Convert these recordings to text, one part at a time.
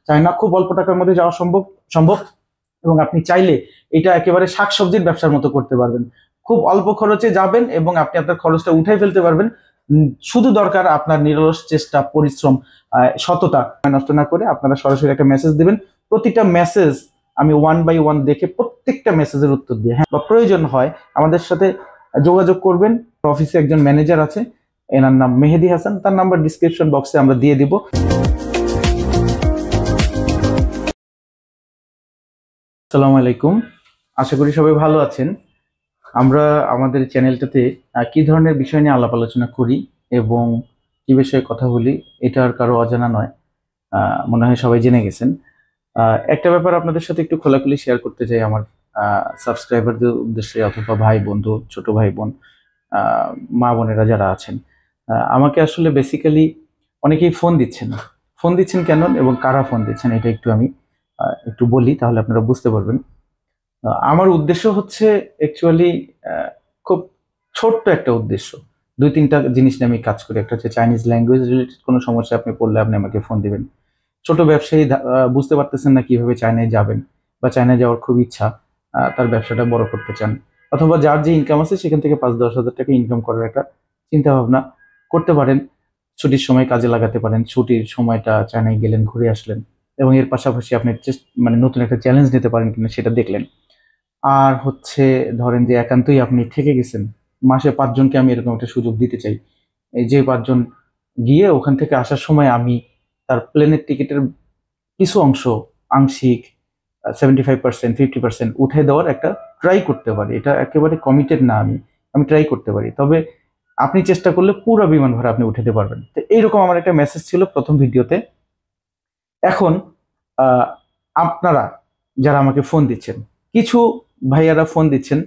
China খুব অল্প টাকার মধ্যে যাওয়া সম্ভব সম্ভব এবং আপনি চাইলে এটা একেবারে শাকসবজির ব্যবসার মতো করতে পারবেন। খুব অল্প খরচে যাবেন এবং আপনি আপনার খরচটা উঠাই ফেলতে পারবেন। শুধু দরকার আপনার নিরলস চেষ্টা, পরিশ্রম, সততা। নষ্ট না করে আপনারা সরাসরি একটা মেসেজ দিবেন। প্রতিটা মেসেজ আমি ওয়ান বাই ওয়ান দেখে প্রত্যেকটা মেসেজের উত্তর দিয়ে, হ্যাঁ, বা প্রয়োজন হয় আমাদের সাথে যোগাযোগ করবেন। অফিসে একজন ম্যানেজার আছে, এনার নাম মেহেদি হাসান, তার নাম্বার ডিসক্রিপশন বক্সে আমরা দিয়ে দিব। আসসালামু আলাইকুম, আশা করি সবাই ভালো আছেন। আমরা আমাদের চ্যানেলটাতে কি ধরনের বিষয় নিয়ে আলাপ আলোচনা করি এবং কি বিষয়ে কথা বলি এটা আর কারো অজানা নয়। মনে হয় সবাই জেনে গেছেন। একটা ব্যাপার আপনাদের সাথে একটু খোলাখুলি শেয়ার করতে চাই আমার সাবস্ক্রাইবারদের উদ্দেশ্যে, অথবা ভাই বন্ধু, ছোট ভাই বোন, মা বোনেরা যারা আছেন। আমাকে আসলে বেসিক্যালি অনেকেই ফোন দিচ্ছেন কেন এবং কারা ফোন দিচ্ছেন এটা একটু আমি একটু বলি, তাহলে আপনারা বুঝতে পারবেন। আমার উদ্দেশ্য হচ্ছে অ্যাকচুয়ালি খুব ছোট্ট একটা উদ্দেশ্য। দুই তিনটা জিনিস নিয়ে আমি কাজ করি। একটা হচ্ছে চাইনিজ ল্যাঙ্গুয়েজ রিলেটেড কোনো সমস্যা আপনি পড়লে আপনি আমাকে ফোন দিবেন। ছোট ব্যবসায়ী বুঝতে পারতেছেন না কিভাবে চায়নায় যাবেন, বা চায়নায় যাওয়ার খুব ইচ্ছা, তার ব্যবসাটা বড় করতে চান, অথবা যার যে ইনকাম আছে সেখান থেকে 5-10 হাজার টাকা ইনকাম করার একটা চিন্তা ভাবনা করতে পারেন। ছুটির সময় কাজে লাগাতে পারেন। ছুটির সময়টা চায়নায় গেলেন, ঘুরে আসলেন, এবং এর পাশাপাশি আপনি মানে নতুন একটা চ্যালেঞ্জ নিতে পারেন কিনা সেটা দেখলেন। আর হচ্ছে ধরেন যে একান্তই আপনি ঠেকে গেছেন, মাসে 5 জনকে আমি এরকম একটা সুযোগ দিতে চাই। এই যে 5 জন গিয়ে ওখান থেকে আসার সময় আমি তার প্লেনের টিকিটের কিছু অংশ আংশিক 75%, 50% উঠে দেওয়ার একটা ট্রাই করতে পারি। এটা একেবারে কমিটেড না, আমি আমি ট্রাই করতে পারি। তবে আপনি চেষ্টা করলে পুরো বিমান ভাড়া আপনি উঠাতে পারবেন। তো এইরকম আমার একটা মেসেজ ছিল প্রথম ভিডিওতে। এখন আহ, আপনারা যারা আমাকে ফোন দিচ্ছেন, কিছু ভাইয়ারা ফোন দিচ্ছেন,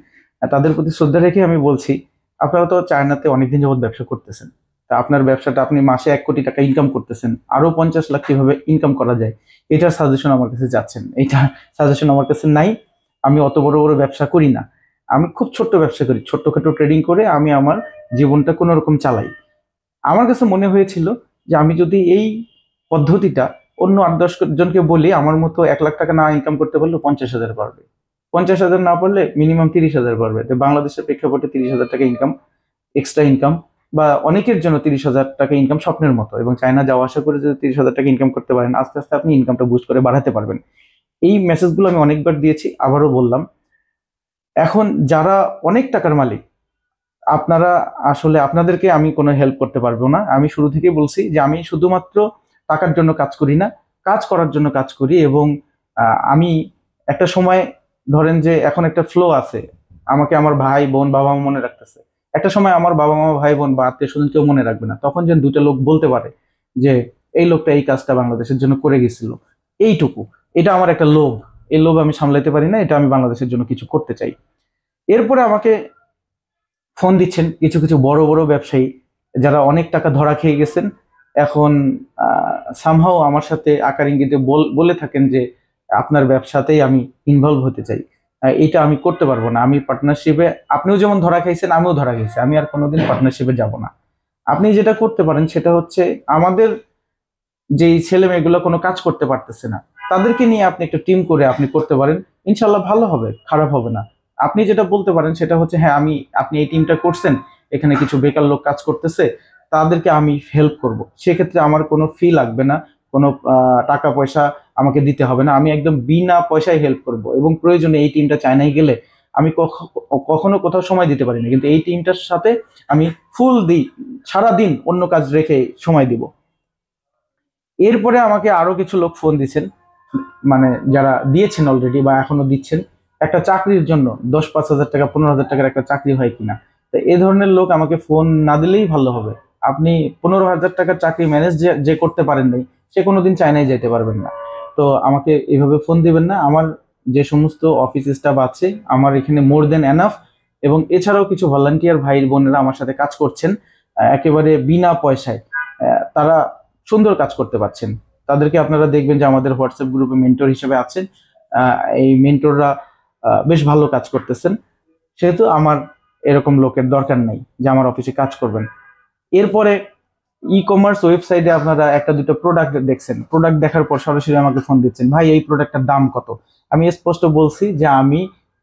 তাদের প্রতি শ্রদ্ধা রেখে আমি বলছি, আপনারা তো চায়নাতে অনেকদিন যাবত ব্যবসা করতেছেন। তা আপনার ব্যবসাটা আপনি মাসে 1 কোটি টাকা ইনকাম করতেছেন, আরো 50 লাখ কিভাবে ইনকাম করা যায় এটার সাজেশন আমার কাছে যাচ্ছেন। এইটা সাজেশন আমার কাছে নাই। আমি অত বড় বড় ব্যবসা করি না, আমি খুব ছোট্ট ব্যবসা করি। ছোট্টখাটো ট্রেডিং করে আমি আমার জীবনটা কোনো রকম চালাই। আমার কাছে মনে হয়েছিল যে আমি যদি এই পদ্ধতিটা অন্য 8-10 জনকে বলি, আমার মতো 1 লাখ টাকা না ইনকাম করতে পারলে 50 হাজার পারবে, 50 হাজার না পারলে মিনিমাম 30 হাজার পারবে। তো বাংলাদেশের প্রেক্ষাপটে 30 হাজার টাকা ইনকাম, এক্সট্রা ইনকাম, বা অনেকের জন্য 30 হাজার টাকা ইনকাম স্বপ্নের মতো। এবং চায়না যাওয়া আসা করে যদি 30 হাজার টাকা ইনকাম করতে পারেন, আস্তে আস্তে আপনি ইনকামটা বুস্ট করে বাড়াতে পারবেন। এই মেসেজগুলো আমি অনেকবার দিয়েছি, আবারও বললাম। এখন যারা অনেক টাকার মালিক, আপনারা আসলে আপনাদেরকে আমি কোনো হেল্প করতে পারবো না। আমি শুরু থেকেই বলছি যে আমি শুধুমাত্র টাকার জন্য কাজ করি না, কাজ করার জন্য কাজ করি। এবং আমি একটা সময়, ধরেন যে এখন একটা ফ্লো আছে, আমাকে আমার ভাই বোন বাবা মা মনে রাখতেছে। একটা সময় আমার বাবা মা ভাই বোন বা আত্মীয় স্বজন কেউ মনে রাখবে না, তখন যেন দুটো লোক বলতে পারে যে এই লোকটা এই কাজটা বাংলাদেশের জন্য করে গেছিল। এইটুকু, এটা আমার একটা লোভ। এই লোভ আমি সামলাইতে পারি না, এটা আমি বাংলাদেশের জন্য কিছু করতে চাই। এরপরে আমাকে ফোন দিচ্ছেন কিছু কিছু বড় বড় ব্যবসায়ী, যারা অনেক টাকা ধরা খেয়ে গেছেন। এখন সামহাও আমার সাথে আকার ইঙ্গিতে বলে থাকেন যে আপনার ব্যবসাতেই আমি ইনভলভ হতে চাই। এটা আমি করতে পারবো না। আমি পার্টনারশিপে, আপনিও যেমন ধরা খাইছেন আমিও ধরা খাইছি, আমি আর কোনোদিন পার্টনারশিপে যাব না। আপনি যেটা করতে পারেন সেটা হচ্ছে, আমাদের যেই ছেলে মেয়েগুলো কোনো কাজ করতে পারতেছে না, তাদেরকে নিয়ে আপনি একটা টিম করে আপনি করতে পারেন। ইনশাল্লাহ ভালো হবে, খারাপ হবে না। আপনি যেটা বলতে পারেন সেটা হচ্ছে, হ্যাঁ আপনি এই টিমটা করছেন, এখানে কিছু বেকার লোক কাজ করতেছে, তাদেরকে আমি হেল্প করব। সেক্ষেত্রে আমার কোনো ফি লাগবে না, কোনো টাকা পয়সা আমাকে দিতে হবে না। আমি একদম বিনা পয়সায় হেল্প করব। এবং প্রয়োজনে এই টিমটা চায়নায় গেলে আমি কখনো কোথাও সময় দিতে পারি না, কিন্তু এই টিমটার সাথে আমি ফুল দিই, সারাদিন অন্য কাজ রেখে সময় দিব। এরপরে আমাকে আরো কিছু লোক ফোন দিচ্ছেন, মানে যারা দিয়েছেন অলরেডি বা এখনো দিচ্ছেন, একটা চাকরির জন্য 10-5 হাজার টাকা 15 হাজার টাকার একটা চাকরি হয় কিনা। তো এই ধরনের লোক আমাকে ফোন না দিলেই ভালো হবে। আপনি 15 হাজার টাকার চাকরি ম্যানেজ যে করতে পারেন নাই, সে কোনোদিন চায়নায় যেতে পারবেন না। তো আমাকে এভাবে ফোন দিবেন না। আমার যে সমস্ত অফিস স্টাফ আছে, আমার এখানে মোর দেন এনাফ। এবং এছাড়াও কিছু ভলান্টিয়ার ভাই বোনেরা আমার সাথে কাজ করছেন একেবারে বিনা পয়সায়। তারা সুন্দর কাজ করতে পারছেন। তাদেরকে আপনারা দেখবেন যে আমাদের হোয়াটসঅ্যাপ গ্রুপে মেন্টর হিসেবে আছেন। এই মেন্টররা বেশ ভালো কাজ করতেছেন। সেহেতু আমার এরকম লোকের দরকার নাই যে আমার অফিসে কাজ করবেন। এরপরে ই কমার্স ওয়েবসাইটে আপনারা একটা দুটো প্রোডাক্ট দেখছেন, প্রোডাক্ট দেখার পর সরাসরি আমাকে ফোন দিচ্ছেন, ভাই এই প্রোডাক্টটার দাম কত। আমি স্পষ্ট বলছি যে আমি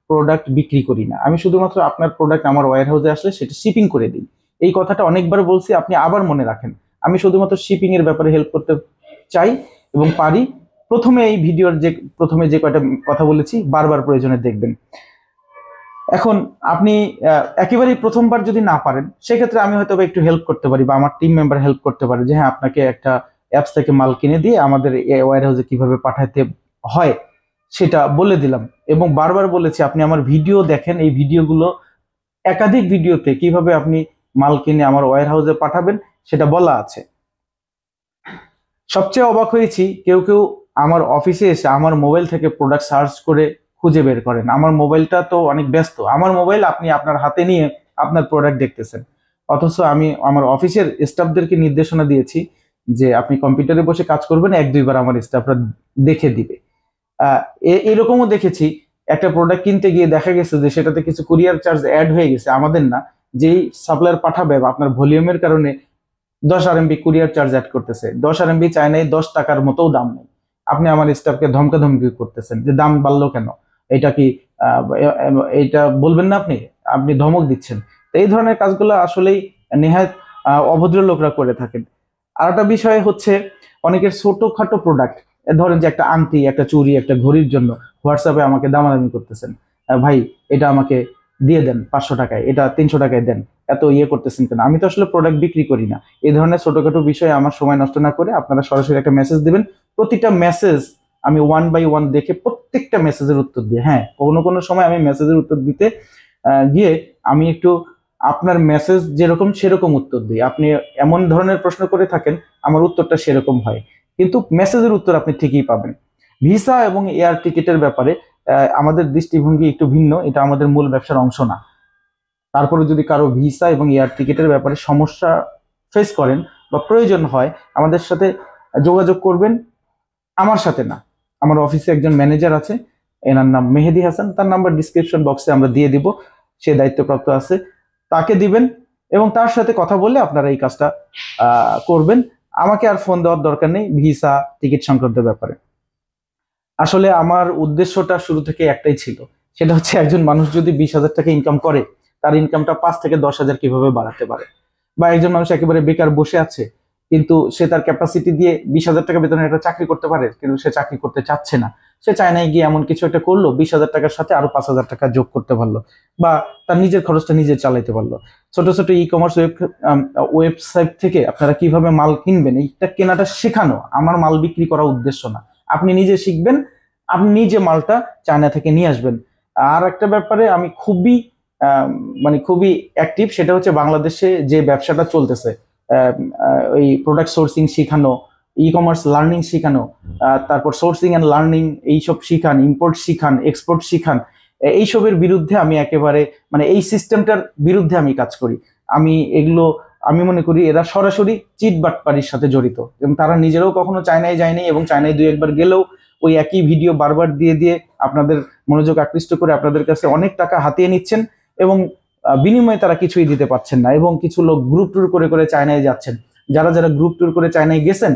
প্রোডাক্ট বিক্রি করি না, আমি শুধুমাত্র আপনার প্রোডাক্ট আমার ওয়্যার হাউসে আসলে সেটা শিপিং করে দিই। এই কথাটা অনেকবার বলছি, আপনি আবার মনে রাখেন। আমি শুধুমাত্র শিপিং এর ব্যাপারে হেল্প করতে চাই এবং পারি। প্রথমে এই ভিডিওর যে প্রথমে যে কয়টা কথা বলেছি বারবার প্রয়োজনে দেখবেন। এখন আপনি একেবারেই প্রথমবার যদি না পারেন, সেক্ষেত্রে আমি হয়তো একটু হেল্প করতে পারি বা আমার টিম মেম্বার হেল্প করতে পারে, যে হ্যাঁ আপনাকে একটা অ্যাপস থেকে মাল কিনে দিয়ে আমাদের ওয়্যার হাউসে কিভাবে পাঠাতে হয় সেটা বলে দিলাম। এবং বারবার বলেছি আপনি আমার ভিডিও দেখেন, এই ভিডিওগুলো একাধিক ভিডিওতে কিভাবে আপনি মাল কিনে আমার ওয়্যার হাউসে পাঠাবেন সেটা বলা আছে। সবচেয়ে অবাক হয়েছি, কেউ কেউ আমার অফিসে এসে আমার মোবাইল থেকে প্রোডাক্ট সার্চ করে খুঁজে বের করেন। আমার মোবাইলটা তো অনেক ব্যস্ত, আমার মোবাইল আপনি আপনার হাতে নিয়ে আপনার প্রোডাক্ট দেখতেছেন, অথচ আমি আমার অফিসের স্টাফদেরকে নির্দেশনা দিয়েছি যে আপনি কম্পিউটারে বসে কাজ করবেন, এক দুইবার আমার স্টাফরা দেখে দিবে। এরকমও দেখেছি একটা প্রোডাক্ট কিনতে গিয়ে দেখা গেছে যে সেটাতে কিছু কুরিয়ার চার্জ অ্যাড হয়ে গেছে, আমাদের না, যেই সাপ্লায়ার পাঠাবে বা আপনার ভলিউমের কারণে 10 RMB কুরিয়ার চার্জ অ্যাড করতেছে। 10 RMB চায় নাই, 10 টাকার মতো দাম নেই। আপনি আমার স্টাফকে ধমকাধমকি করতেছেন যে দাম বাড়লো কেন, এটা কি এইটা বলবেন না, আপনি আপনি ধমক দিচ্ছেন। তো এই ধরনের কাজগুলো আসলেই নেহাত অভদ্র লোকরা করে থাকেন। আর একটা বিষয় হচ্ছে অনেকের ছোটখাটো প্রোডাক্ট, ধরেন যে একটা আংটি, একটা চুড়ি, একটা ঘড়ির জন্য হোয়াটসঅ্যাপে আমাকে দামাদামি করতেছেন, ভাই এটা আমাকে দিয়ে দেন 500 টাকায়, এটা 300 টাকায় দেন, এত ইয়ে করতেছেন কেন। আমি তো আসলে প্রোডাক্ট বিক্রি করি না। এই ধরনের ছোটখাটো বিষয়ে আমার সময় নষ্ট না করে আপনারা সরাসরি একটা মেসেজ দিবেন। প্রতিটা মেসেজ আমি 1 বাই 1 দেখে প্রত্যেকটা মেসেজের উত্তর দিয়ে, হ্যাঁ কোনো কোনো সময় আমি মেসেজের উত্তর দিতে গিয়ে আমি একটু আপনার মেসেজ যেরকম সেরকম উত্তর দিই। আপনি এমন ধরনের প্রশ্ন করে থাকেন, আমার উত্তরটা সেরকম হয়, কিন্তু মেসেজের উত্তর আপনি ঠিকই পাবেন। ভিসা এবং এয়ার টিকিটের ব্যাপারে আমাদের দৃষ্টিভঙ্গি একটু ভিন্ন, এটা আমাদের মূল ব্যবসার অংশ না। তারপরে যদি কারো ভিসা এবং এয়ার টিকিটের ব্যাপারে সমস্যা ফেস করেন বা প্রয়োজন হয়, আমাদের সাথে যোগাযোগ করবেন, আমার সাথে না। আমার অফিসে একজন ম্যানেজার আছে, এনার নাম মেহেদি হাসান, তার নাম্বার ডিসক্রিপশন বক্সে আমরা দিয়ে দিব, সে দায়িত্বপ্রাপ্ত আছে, তাকে দিবেন এবং তার সাথে কথা বলে আপনারা এই কাজটা করবেন। আমাকে আর ফোন দেওয়ার দরকার নেই ভিসা টিকিট সংক্রান্ত ব্যাপারে। আসলে আমার উদ্দেশ্যটা শুরু থেকে একটাই ছিল, সেটা হচ্ছে একজন মানুষ যদি 20,000 টাকা ইনকাম করে, তার ইনকামটা 5 থেকে 10,000 কিভাবে বাড়াতে পারে। বা একজন মানুষ একেবারে বেকার বসে আছে, কিন্তু সে তার ক্যাপাসিটি দিয়ে 20,000 টাকা বেতনের একটা চাকরি করতে পারে, কিন্তু সে চাকরি করতে চাচ্ছে না। সে চায়নায় গিয়ে এমন কিছু একটা করলো, 20,000 টাকার সাথে আরো 5,000 টাকা যোগ করতে পারলো, বা তার নিজের খরচটা নিজে চালাইতে পারলো। ছোট ছোট ই কমার্স ওয়েবসাইট থেকে আপনারা কিভাবে মাল কিনবেন, এইটা কেনাটা শেখানো আমার মাল বিক্রি করার উদ্দেশ্য না। আপনি নিজে শিখবেন, আপনি নিজে মালটা চায়না থেকে নিয়ে আসবেন। আর একটা ব্যাপারে আমি খুবই মানে খুবই অ্যাক্টিভ, সেটা হচ্ছে বাংলাদেশে যে ব্যবসাটা চলতেছে, ওই প্রোডাক্ট সোর্সিং শিখানো, ই কমার্স লার্নিং শিখানো, তারপর সোর্সিং অ্যান্ড লার্নিং এইসব শিখান, ইম্পোর্ট শিখান, এক্সপোর্ট শিখান, এইসবের বিরুদ্ধে আমি একেবারে মানে এই সিস্টেমটার বিরুদ্ধে আমি কাজ করি। আমি এগুলো আমি মনে করি এরা সরাসরি চিট বাটপারির সাথে জড়িত, এবং তারা নিজেরাও কখনো চায়নায় যায়নি, এবং চায়নায় 2 একবার গেলেও ওই একই ভিডিও বারবার দিয়ে দিয়ে আপনাদের মনোযোগ আকৃষ্ট করে আপনাদের কাছে অনেক টাকা হাতিয়ে নিচ্ছেন, এবং বিনিময়ে তারা কিছুই দিতে পারছেন না। এবং কিছু লোক গ্রুপ ট্যুর করে করে চায়নায় যাচ্ছেন। যারা যারা গ্রুপ ট্যুর করে চায়নায় গেছেন,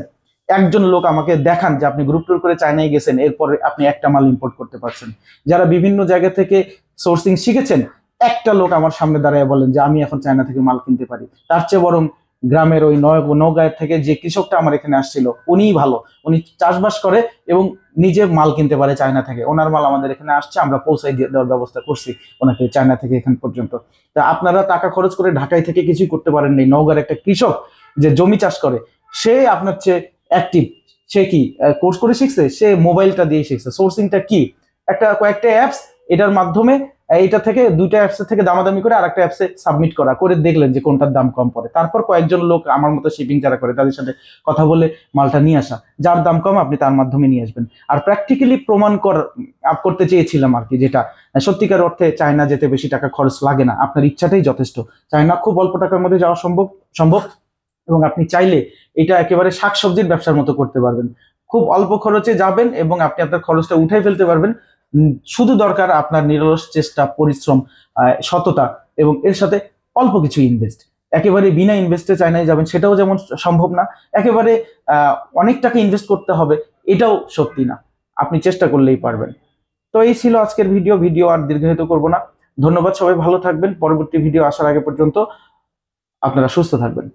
একজন লোক আমাকে দেখান যে আপনি গ্রুপ ট্যুর করে চায়নায় গেছেন, এরপরে আপনি একটা মাল ইম্পোর্ট করতে পারছেন। যারা বিভিন্ন জায়গা থেকে সোর্সিং শিখেছেন, একটা লোক আমার সামনে দাঁড়ায় বলেন যে আমি এখন চায়না থেকে মাল কিনতে পারি। তার চেয়ে বরং গ্রামের ওই নওগাঁয়ের থেকে যে কৃষকটা আমার এখানে আসছিল, উনিই ভালো। উনি চাষবাস করে এবং নিজে মাল কিনতে পারে চায়না থেকে, ওনার মাল আমাদের এখানে আসছে, আমরা পৌঁছাই দেওয়ার ব্যবস্থা করছি ওনাকে চায়না থেকে এখান পর্যন্ত। তা আপনারা টাকা খরচ করে ঢাকায় থেকে কিছুই করতে পারেন নাই। নওগাঁর একটা কৃষক যে জমি চাষ করে, সে আপনার চেয়ে অ্যাক্টিভ। সে কি কোর্স করে শিখছে? সে মোবাইলটা দিয়ে শিখছে। সোর্সিংটা কি? কয়েকটা অ্যাপস, এটার মাধ্যমে এটা থেকে 2টা অ্যাপসের থেকে দামাদামি করে আরেকটা অ্যাপসে সাবমিট করা, করে দেখলেন যে কোনটার দাম কম পড়ে। তারপর কয়েকজন লোক আমার মতো শিপিং যারা করে তাদের সাথে কথা বলে মালটা নিয়ে আসা, যার দাম কম আপনি তার মাধ্যমে নিয়ে আসবেন। আর প্র্যাকটিক্যালি প্রমাণ করতে চেয়েছিলাম আর কি, যেটা সত্যিকার অর্থে চায়না যেতে বেশি টাকা খরচ লাগে না, আপনার ইচ্ছাটাই যথেষ্ট। চায়না খুব অল্প টাকার মধ্যে যাওয়া সম্ভব সম্ভব এবং আপনি চাইলে এটা একেবারে শাকসবজির ব্যবসার মতো করতে পারবেন। খুব অল্প খরচে যাবেন এবং আপনি আপনার খরচটা উঠাই ফেলতে পারবেন। শুধু দরকার আপনার নিরলস চেষ্টা, পরিশ্রম, সততা এবং এর সাথে অল্প কিছু ইনভেস্ট। একেবারে বিনা ইনভেস্টে চায়নায় যাবেন সেটাও যেমন সম্ভব না, একেবারে অনেক টাকা ইনভেস্ট করতে হবে এটাও সত্যি না, আপনি চেষ্টা করলেই পারবেন। তো এই ছিল আজকের ভিডিও আর দীর্ঘায়িত করব না। ধন্যবাদ, সবাই ভালো থাকবেন। পরবর্তী ভিডিও আসার আগে পর্যন্ত আপনারা সুস্থ থাকবেন।